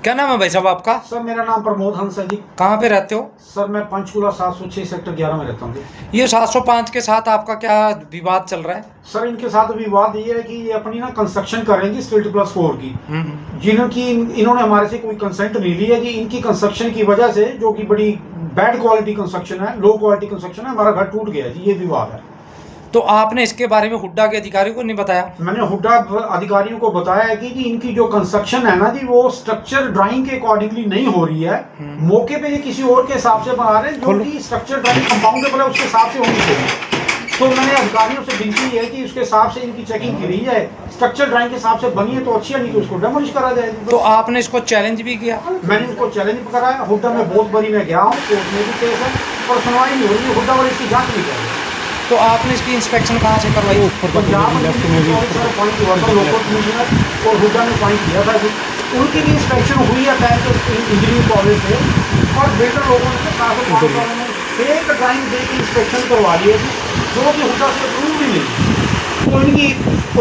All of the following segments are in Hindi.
क्या नाम है भाई साहब आपका? सर मेरा नाम प्रमोद हंस है जी। कहाँ पे रहते हो? सर मैं पंचकूला 706 सेक्टर 11 में रहता हूँ जी। ये 705 के साथ आपका क्या विवाद चल रहा है? सर इनके साथ विवाद ये है कि ये अपनी ना कंस्ट्रक्शन कर रहे हैं जी स्ट्रीट प्लस 4 की, जिनकी इन्होंने हमारे से कोई कंसेंट नहीं ली है जी। इनकी कंस्ट्रक्शन की वजह से, जो कि बड़ी बैड क्वालिटी कंस्ट्रक्शन है, लो क्वालिटी कंस्ट्रक्शन है, हमारा घर टूट गया जी। ये विवाद है। तो आपने इसके बारे में हुड्डा के अधिकारियों को नहीं बताया? मैंने हुड्डा अधिकारियों को बताया है कि जी इनकी जो कंस्ट्रक्शन है ना जी, वो स्ट्रक्चर ड्राइंग के अकॉर्डिंगली नहीं हो रही है। मौके पे ये किसी और के हिसाब से बना रहे हैं, जो कि स्ट्रक्चर ड्राइंग कंपाउंडेबल है उसके हिसाब से होनी चाहिए। तो मैंने अधिकारियों से विनती है कि उसके हिसाब से इनकी चेकिंग करी जाए। स्ट्रक्चर ड्राइंग के हिसाब से बनी है तो अच्छी है, नहीं तो उसको डेमोलिश करा जाए। तो आपने इसको चैलेंज भी किया? मैंने उसको चैलेंज कराया। हुड्डा में बहुत बड़ी मैं गया हूँ, कोर्ट में भी केस है, पर सुनवाई नहीं हो रही। हुड्डा वाले इसकी जांच नहीं कर रहे। तो आपने इसकी इंस्पेक्शन कहाँ से करवाई? पंजाब पॉइंट हुआ था, लोकल कमिश्नर और हुड्डा ने पॉइंट किया था। उनकी भी इंस्पेक्शन हुई है बैंक इंजीनियरिंग कॉलेज से, और बिल्डर लोगों ने फेक ड्राइंग दे के इंस्पेक्शन करवा ली है, जो कि हुड्डा से अप्रूव भी नहीं। तो इनकी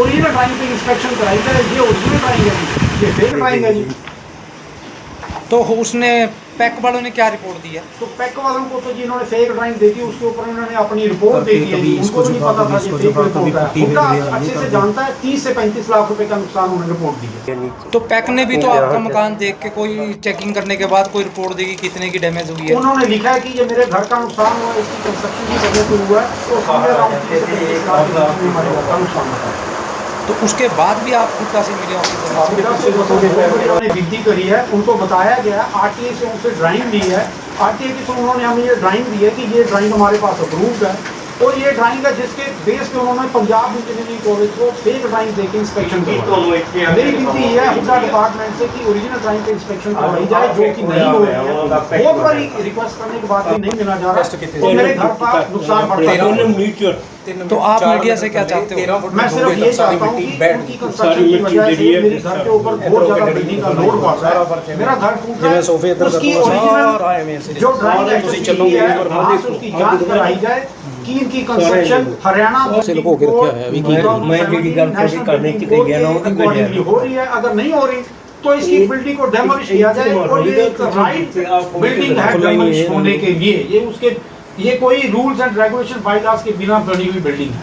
ओरिजिनल ड्राइंग पे इंस्पेक्शन कराई जाए। ये ओरिजिनल ड्राइंग है जी, ये फेक ड्राइंग है जी। तो उसने पैक वालों ने क्या रिपोर्ट दी है? तो पैक वालों को तो जिन्होंने फेक ड्राइंग दी थी उसके ऊपर उन्होंने अपनी रिपोर्ट दे दी है। उनको भी नहीं पता था ये फेक रिपोर्ट है। हुड्डा अच्छे से जानता है, 30 से 35 लाख रुपए का नुकसान उन्होंने रिपोर्ट दी है। तो पैक ने भी तो आपका मकान देख के कोई चेकिंग करने के बाद कोई रिपोर्ट देगी कितने की डैमेज हुई है? उन्होंने लिखा है कि ये मेरे घर का नुकसान हुआ, इसकी कंस्ट्रक्शन की वजह से हुआ है, तो समझ रहा हूँ 30 से 35 लाख रुपए हमारे घर का नुकसान हुआ है। तो उसके बाद भी आप हुड्डा से मिले उन्होंने विधि करी है, उनको बताया गया, आरटीए से उनसे ड्राइंग ली है। आरटीए की तो उन्होंने हमें ये ड्राइंग दी है कि ये ड्राइंग हमारे पास अप्रूव्ड है, और ये ड्राइंग है जिसके बेस पे उन्होंने पंजाब इंजीनियरिंग कॉलेज को फेक ड्राइंग देके इंस्पेक्शन करवाई। मेरी विनती ये है हुड्डा डिपार्टमेंट से कि ओरिजिनल ड्राइंग पे इंस्पेक्शन करवाई जाए, जो कि नहीं हो रही है। बहुत बारी रिक्वेस्ट करने के बाद भी नहीं मिला जा रहा, तो मेरे घर का नुकसान बढ़ता है। तो आप मीडिया से क्या चाहते हो? मैं सिर्फ ये चाहता हूँ कि उनकी कंस्ट्रक्शन की वजह से मेरे घर के ऊपर बहुत ज़्यादा बिल्डिंग का लोड पड़ रहा है। मेरा घर टूट रहा है, उसकी ओरिजिनल जो ड्राइंग है उसकी जांच कराई जाए कि इनकी कंस्ट्रक्शन हरियाणा हो रही है। अगर नहीं हो रही तो इसकी बिल्डिंग को डेमोलिश किया जाए, और ये एक राइट बिल्डिंग है डेमोलिश होने के लिए। ये उसके ये कोई रूल्स एंड रेगुलेशन बाईलॉज के बिना बनी हुई बिल्डिंग है।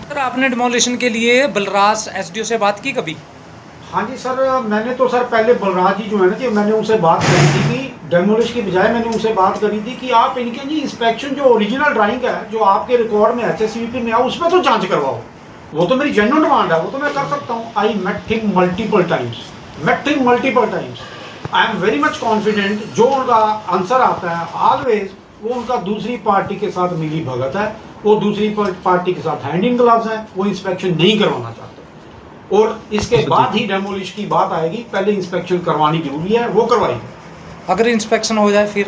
सर आपने डिमोलिशन के लिए बलराज एसडीओ से बात की कभी? हाँ जी सर, मैंने तो सर पहले बलराज जी जो है ना जी, मैंने उनसे बात करी थी कि डेमोलिश की बजाय मैंने उनसे बात करी थी कि आप इनके जी इंस्पेक्शन जो ओरिजिनल ड्राइंग है, जो आपके रिकॉर्ड में HSVP में है, उसमें तो जांच करवाओ। वो तो मेरी जेन्युइन डिमांड है, वो तो मैं कर सकता हूँ। I met him multiple times, I am very much confident. जो उनका आंसर आता है ऑलवेज, वो उनका दूसरी पार्टी के साथ मिली भगत है, वो दूसरी पार्टी के साथ हैंड इन ग्लव्स है, वो इंस्पेक्शन नहीं करवाना चाहते। और इसके बाद ही डेमोलिश की बात आएगी, पहले इंस्पेक्शन करवानी जरूरी है, वो करवाएंगे। अगर इंस्पेक्शन हो जाए फिर?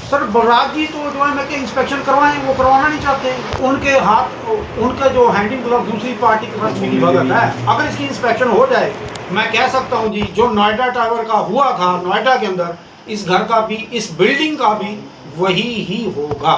सर बलराज जी तो जो है मैं इंस्पेक्शन करवाएं, वो करवाना नहीं चाहते। उनके हाथ, उनका जो हैंड इन ग्लव दूसरी पार्टी के साथ मिली भगत है। अगर इसकी इंस्पेक्शन हो जाए, मैं कह सकता हूँ जी, जो नोएडा टावर का हुआ था नोएडा के अंदर, इस घर का भी, इस बिल्डिंग का भी वही ही होगा।